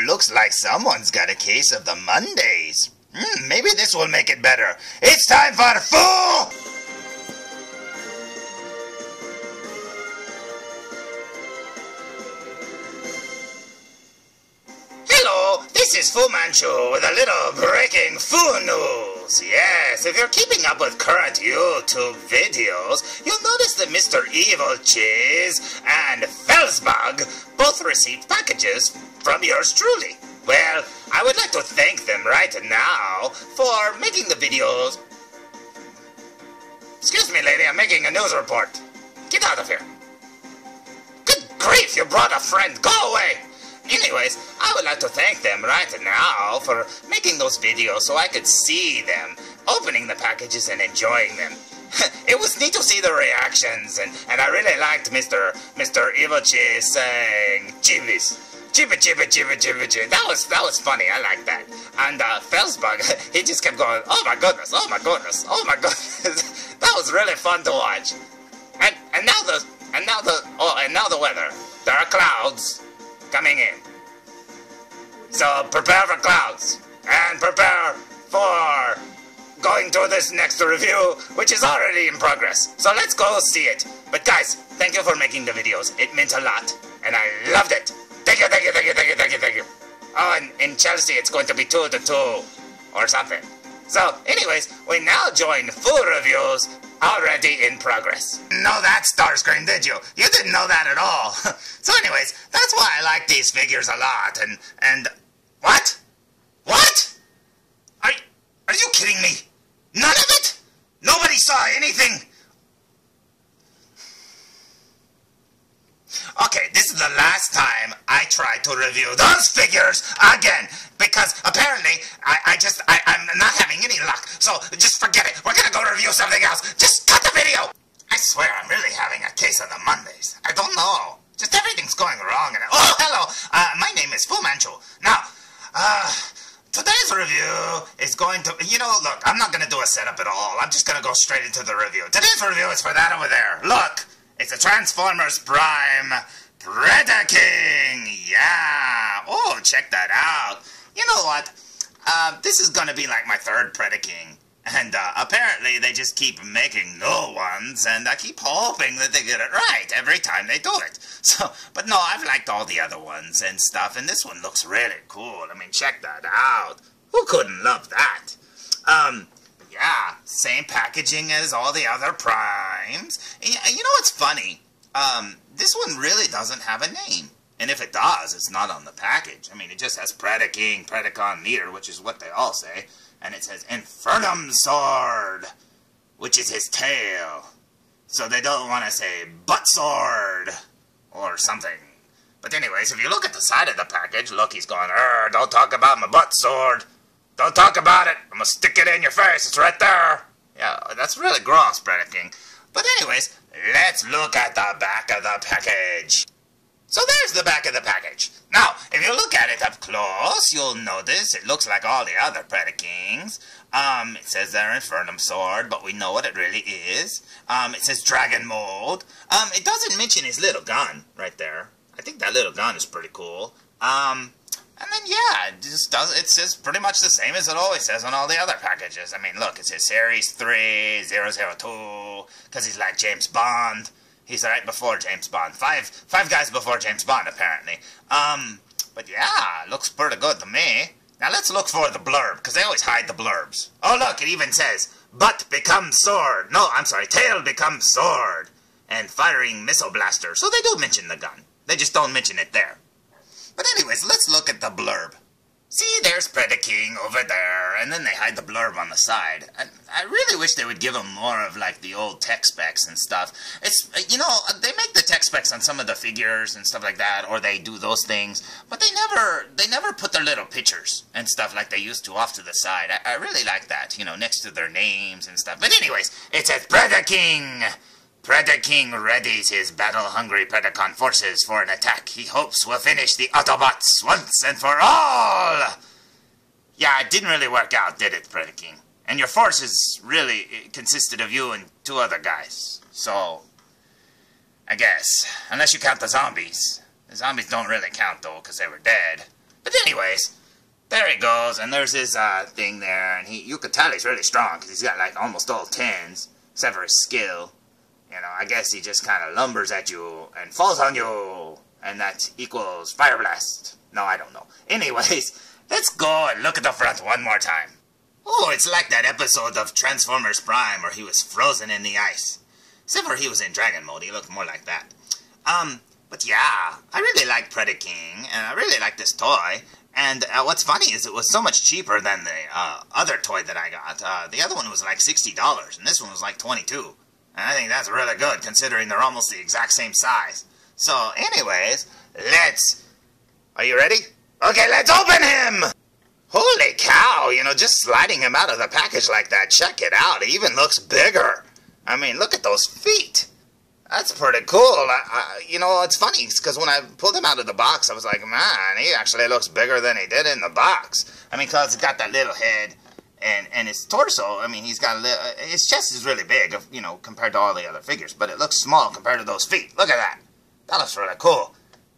looks like someone's got a case of the Mondays. Maybe this will make it better. It's time for Fu! Hello, this is Fu Manchu with a little breaking Fu news. Yes, if you're keeping up with current YouTube videos, you'll notice that Mr. Evilcheese and felzbug both received packages from yours truly. Well, I would like to thank them right now for making the videos. Excuse me, lady, I'm making a news report. Get out of here. Good grief, you brought a friend. Go away. Anyways, I would like to thank them right now for making those videos so I could see them opening the packages and enjoying them. It was neat to see the reactions, and I really liked Mr. Evilcheese saying Chivis. Chiba chiba chiba chiba chiba. That was funny. I like that. And felzbug, he just kept going, oh my goodness, oh my goodness, oh my goodness. That was really fun to watch. And now the weather. There are clouds coming in. So prepare for clouds and prepare for going to this next review, which is already in progress. So let's go see it. But guys, thank you for making the videos. It meant a lot, and I loved it. Thank you, thank you, thank you, thank you, thank you, thank you. Oh, and in Chelsea, it's going to be 2-2 or something. So, anyways, we now join Food Reviews already in progress. No, that Starscream, did you? You didn't know that at all. So, anyways, that's why I like these figures a lot. And what? What? Are you kidding me? None of it? Nobody saw anything? Okay, this is the last time I try to review those figures again, because apparently I'm not having any luck, so just forget it. We're gonna go review something else. Just cut the video! I swear I'm really having a case of the Mondays. I don't know. Just everything's going wrong. Oh, hello! My name is Fu Manchu. Now, today's review is going to... look, I'm not gonna do a setup at all. I'm just gonna go straight into the review. Today's review is for that over there. Look! It's a Transformers Prime Predaking! Yeah! Oh, check that out. You know what? This is gonna be like my third Predaking. And apparently they just keep making new ones, and I keep hoping that they get it right every time they do it. So, but no, I've liked all the other ones and stuff, and this one looks really cool. I mean, check that out. Who couldn't love that? Yeah, same packaging as all the other Primes. You know what's funny? This one really doesn't have a name. And if it does, it's not on the package. I mean, it just has Predaking, Predacon Meter, which is what they all say. And it says Infernum Sword, which is his tail. So they don't want to say Butt Sword or something. But anyways, if you look at the side of the package, look, he's going, don't talk about my butt sword. Don't talk about it. I'm going to stick it in your face. It's right there. Yeah, that's really gross, Predaking. But anyways, let's look at the back of the package. So there's the back of the package. Now, if you look at it up close, you'll notice it looks like all the other Predakings. It says there Infernum Sword, but we know what it really is. It says Dragon Mode. It doesn't mention his little gun right there. I think that little gun is pretty cool. And then, yeah, it just does. It says pretty much the same as it always says on all the other packages. I mean, look, it says Series 3-002, because he's like James Bond. He's right before James Bond. Five guys before James Bond, apparently. But yeah, looks pretty good to me. Now let's look for the blurb, because they always hide the blurbs. Oh, look, it even says, butt becomes sword. No, I'm sorry, tail becomes sword. And firing missile blaster. So they do mention the gun. They just don't mention it there. But anyways, let's look at the blurb. See, there's Predaking over there, and then they hide the blurb on the side. I really wish they would give them more of, like, the old tech specs and stuff. It's, they make the tech specs on some of the figures and stuff like that, or they do those things, but they never put their little pictures and stuff like they used to off to the side. I really like that, next to their names and stuff. But anyways, it says Predaking! Predaking readies his battle-hungry Predacon forces for an attack he hopes will finish the Autobots once and for all! Yeah, it didn't really work out, did it, Predaking? And your forces really consisted of you and 2 other guys. So, I guess. Unless you count the zombies. The zombies don't really count, though, because they were dead. But anyways, there he goes, and there's his thing there, and you could tell he's really strong, because he's got like almost all 10s, except for his skill. You know, I guess he just kind of lumbers at you and falls on you, and that equals Fire Blast. No, I don't know. Anyways, let's go and look at the front one more time. Oh, it's like that episode of Transformers Prime where he was frozen in the ice. Except for he was in Dragon Mode, he looked more like that. But yeah, I really like Predaking, and I really like this toy. And what's funny is it was so much cheaper than the other toy that I got. The other one was like $60, and this one was like $22. And I think that's really good, considering they're almost the exact same size. So, anyways, are you ready? Okay, let's open him! Holy cow, you know, just sliding him out of the package like that, check it out, he even looks bigger. I mean, look at those feet. That's pretty cool. You know, it's funny, because when I pulled him out of the box, I was like, man, he actually looks bigger than he did in the box. I mean, because he's got that little head, and his torso, I mean, he's got a little, his chest is really big, you know, compared to all the other figures, but it looks small compared to those feet. Look at that. That looks really cool.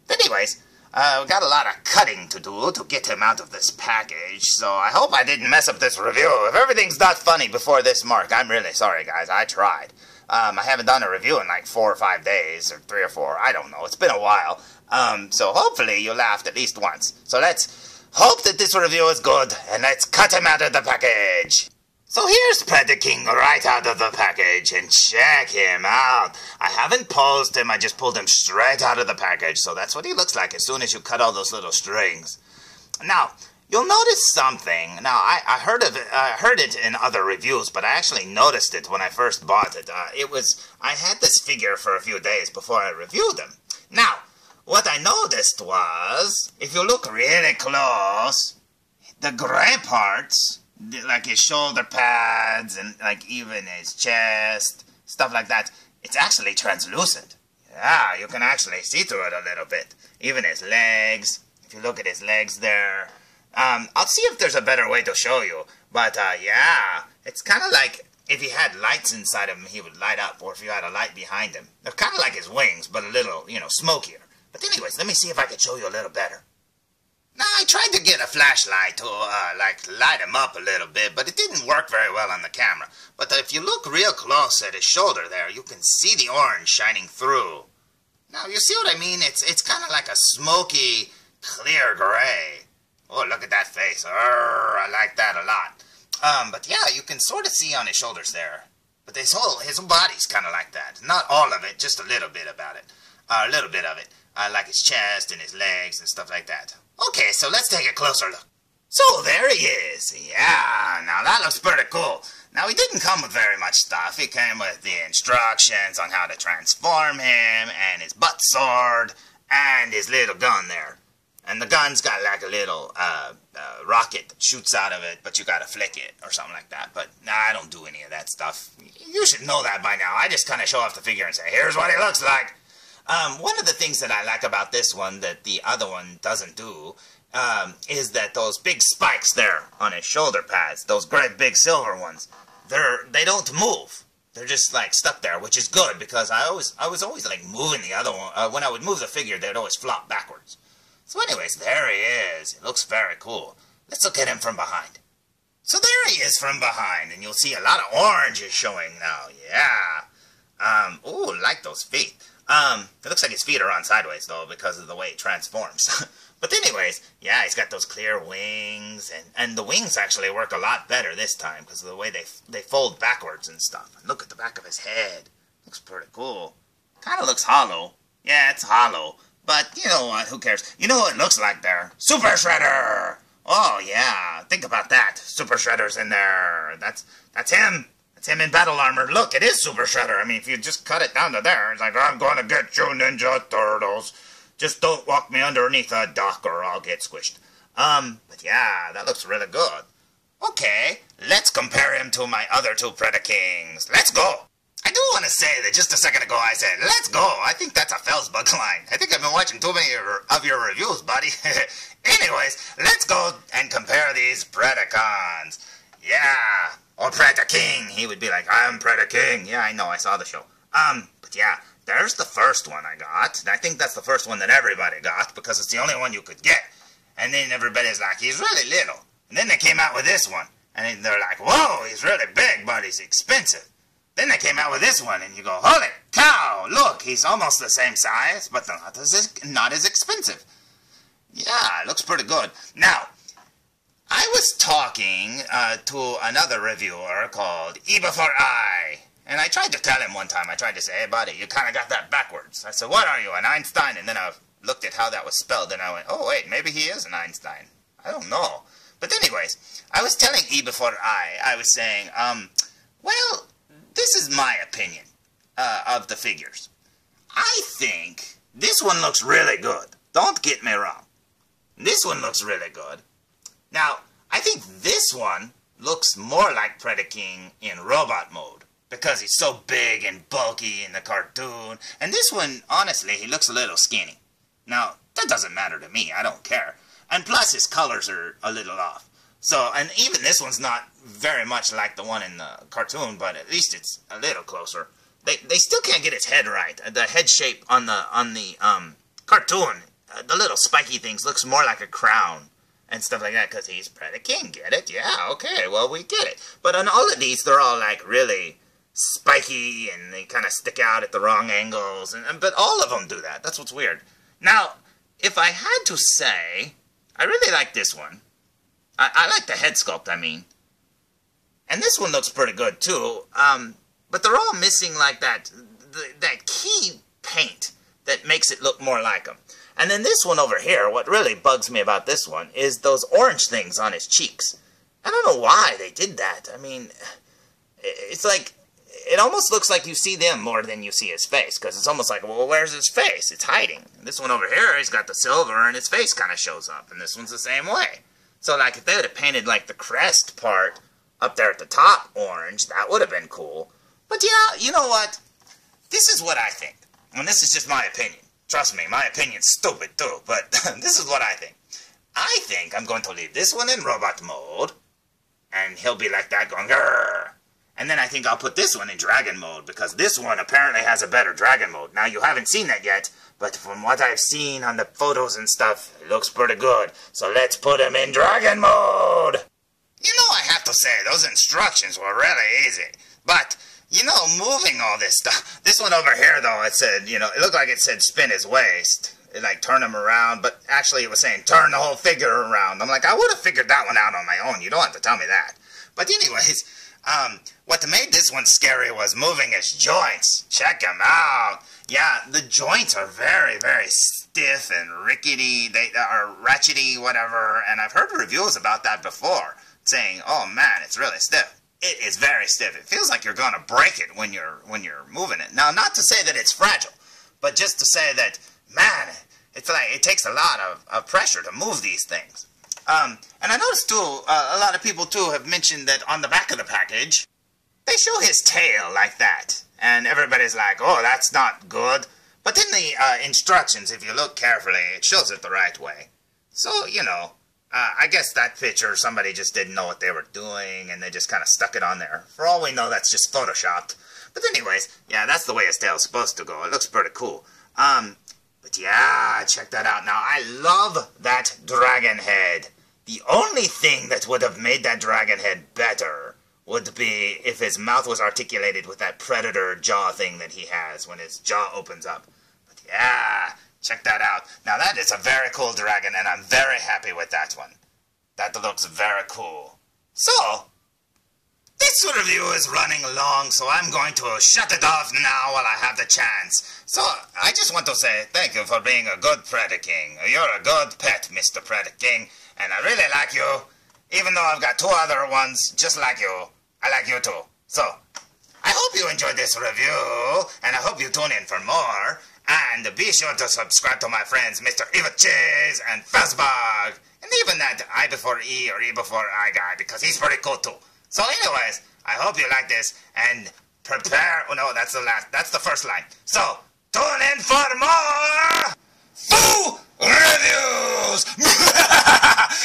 But anyways, we got a lot of cutting to do to get him out of this package, so I hope I didn't mess up this review. If everything's not funny before this mark, I'm really sorry, guys. I tried. I haven't done a review in like 4 or 5 days, or 3 or 4, I don't know. It's been a while. So hopefully you laughed at least once. So let's hope that this review is good, and let's cut him out of the package. So here's Predaking right out of the package, and check him out. I haven't posed him, I just pulled him straight out of the package, so that's what he looks like as soon as you cut all those little strings. Now, you'll notice something. Now, I heard it in other reviews, but I actually noticed it when I first bought it. I had this figure for a few days before I reviewed him. Now, what I noticed was, if you look really close, the gray parts, like his shoulder pads and like even his chest, stuff like that, it's actually translucent. Yeah, you can actually see through it a little bit. Even his legs, if you look at his legs there. I'll see if there's a better way to show you, but yeah, it's kind of like if he had lights inside of him, he would light up, or if you had a light behind him. They're kind of like his wings, but a little, you know, smokier. But anyways, let me see if I can show you a little better. Now, I tried to get a flashlight to, light him up a little bit, but it didn't work very well on the camera. But if you look real close at his shoulder there, you can see the orange shining through. Now, you see what I mean? It's kind of like a smoky, clear gray. Oh, look at that face. I like that a lot. But yeah, you can sort of see on his shoulders there. But his whole body's kind of like that. Not all of it, just a little bit about it. A little bit of it. Like his chest and his legs and stuff like that. Okay, so let's take a closer look. So there he is. Yeah, now that looks pretty cool. Now he didn't come with very much stuff. He came with the instructions on how to transform him, and his butt sword, and his little gun there. And the gun's got like a little rocket that shoots out of it, but you gotta flick it or something like that. But nah, I don't do any of that stuff. You should know that by now. I just kind of show off the figure and say, here's what he looks like. One of the things that I like about this one that the other one doesn't do is that those big spikes there on his shoulder pads, those great big silver ones, they don't move. They're just like stuck there, which is good because I was always like moving the other one. When I would move the figure, they'd always flop backwards. So anyways, there he is. It looks very cool. Let's look at him from behind. So there he is from behind, and you'll see a lot of orange is showing now. Yeah. Ooh, like those feet. It looks like his feet are on sideways, though, because of the way it transforms. But anyways, yeah, he's got those clear wings, and the wings actually work a lot better this time, because of the way they fold backwards and stuff. And look at the back of his head. Looks pretty cool. Kind of looks hollow. Yeah, it's hollow. But, you know what, who cares? You know what it looks like there? Super Shredder! Oh, yeah, think about that. Super Shredder's in there. That's him. It's him in battle armor. Look, it is Super Shredder. I mean, if you just cut it down to there, it's like, I'm gonna get you, Ninja Turtles. Just don't walk me underneath a dock or I'll get squished. But yeah, that looks really good. Okay, let's compare him to my other two Predakings. Let's go. I do want to say that just a second ago I said, let's go. I think that's a felzbug line. I think I've been watching too many of your reviews, buddy. Anyways, let's go and compare these Predacons. Yeah. Or Predaking. He would be like, I'm Predaking. Yeah, I know, I saw the show. But yeah, there's the first one I got. And I think that's the first one that everybody got, because it's the only one you could get. And then everybody's like, he's really little. And then they came out with this one. And they're like, whoa, he's really big, but he's expensive. Then they came out with this one, and you go, holy cow, look, he's almost the same size, but not as expensive. Yeah, it looks pretty good. Now, I was talking to another reviewer called eBEFOREi, and I tried to tell him one time, I tried to say, hey buddy, you kind of got that backwards. I said, what are you, an Einstein? And then I looked at how that was spelled, and I went, oh wait, maybe he is an Einstein. I don't know. But anyways, I was telling eBEFOREi, I was saying, well, this is my opinion of the figures. I think this one looks really good. Don't get me wrong. This one looks really good. Now, I think this one looks more like Predaking in robot mode, because he's so big and bulky in the cartoon. And this one, honestly, he looks a little skinny. Now, that doesn't matter to me. I don't care. And plus, his colors are a little off. So, and even this one's not very much like the one in the cartoon, but at least it's a little closer. They still can't get its head right. The head shape on the cartoon, the little spiky things, looks more like a crown and stuff like that, because he's Predaking. Get it? Yeah, okay, well, we get it. But on all of these, they're all like really spiky, and they kind of stick out at the wrong angles. But all of them do that. That's what's weird. Now, if I had to say, I really like this one. I like the head sculpt, I mean. And this one looks pretty good, too. But they're all missing, like, that key paint that makes it look more like him. And then this one over here, what really bugs me about this one is those orange things on his cheeks. I don't know why they did that. I mean, it's like, it almost looks like you see them more than you see his face, because it's almost like, well, where's his face? It's hiding. And this one over here, he's got the silver, and his face kind of shows up, and this one's the same way. So, like, if they would have painted, like, the crest part up there at the top orange, that would have been cool. But, yeah, you know what? This is what I think. And this is just my opinion. Trust me, my opinion's stupid, too. But this is what I think. I think I'm going to leave this one in robot mode, and he'll be like that going, grrr. And then I think I'll put this one in dragon mode, because this one apparently has a better dragon mode. Now, you haven't seen that yet, but from what I've seen on the photos and stuff, it looks pretty good. So let's put him in dragon mode! You know, I have to say, those instructions were really easy. But, you know, moving all this stuff, this one over here, though, it said, you know, it looked like it said spin his waist. It, like, turn him around, but actually it was saying turn the whole figure around. I'm like, I would have figured that one out on my own. You don't have to tell me that. But anyways, what made this one scary was moving his joints. Check him out. Yeah, the joints are very, very stiff and rickety. They are ratchety, whatever. And I've heard reviews about that before, saying, "Oh man, it's really stiff." It is very stiff. It feels like you're gonna break it when you're moving it. Now, not to say that it's fragile, but just to say that, man, it's like it takes a lot of pressure to move these things. And I noticed too, a lot of people too have mentioned that on the back of the package, they show his tail like that. And everybody's like, oh, that's not good. But in the instructions, if you look carefully, it shows it the right way. So, you know, I guess that picture, somebody just didn't know what they were doing, and they just kind of stuck it on there. For all we know, that's just photoshopped. But anyways, yeah, that's the way his tail's supposed to go. It looks pretty cool. But yeah, check that out. Now, I love that dragon head. The only thing that would have made that dragon head better would be if his mouth was articulated with that predator jaw thing that he has when his jaw opens up. But yeah, check that out. Now that is a very cool dragon, and I'm very happy with that one. That looks very cool. So, this review is running long, so I'm going to shut it off now while I have the chance. So, I just want to say thank you for being a good Predaking. You're a good pet, Mr. Predaking, and I really like you. Even though I've got two other ones just like you, I like you too. So, I hope you enjoyed this review, and I hope you tune in for more. And be sure to subscribe to my friends, Mr. Evilcheese and felzbug, and even that eBEFOREi or eBEFOREi guy, because he's pretty cool too. So anyways, I hope you like this, and prepare, oh no, that's the first line. So, tune in for more Foo Reviews!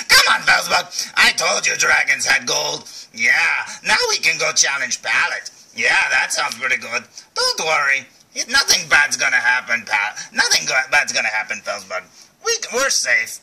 Come on, felzbug, I told you dragons had gold. Yeah, now we can go challenge Pallet. Yeah, that sounds pretty good. Don't worry, nothing bad's gonna happen, pal. Nothing bad's gonna happen, felzbug. We're safe.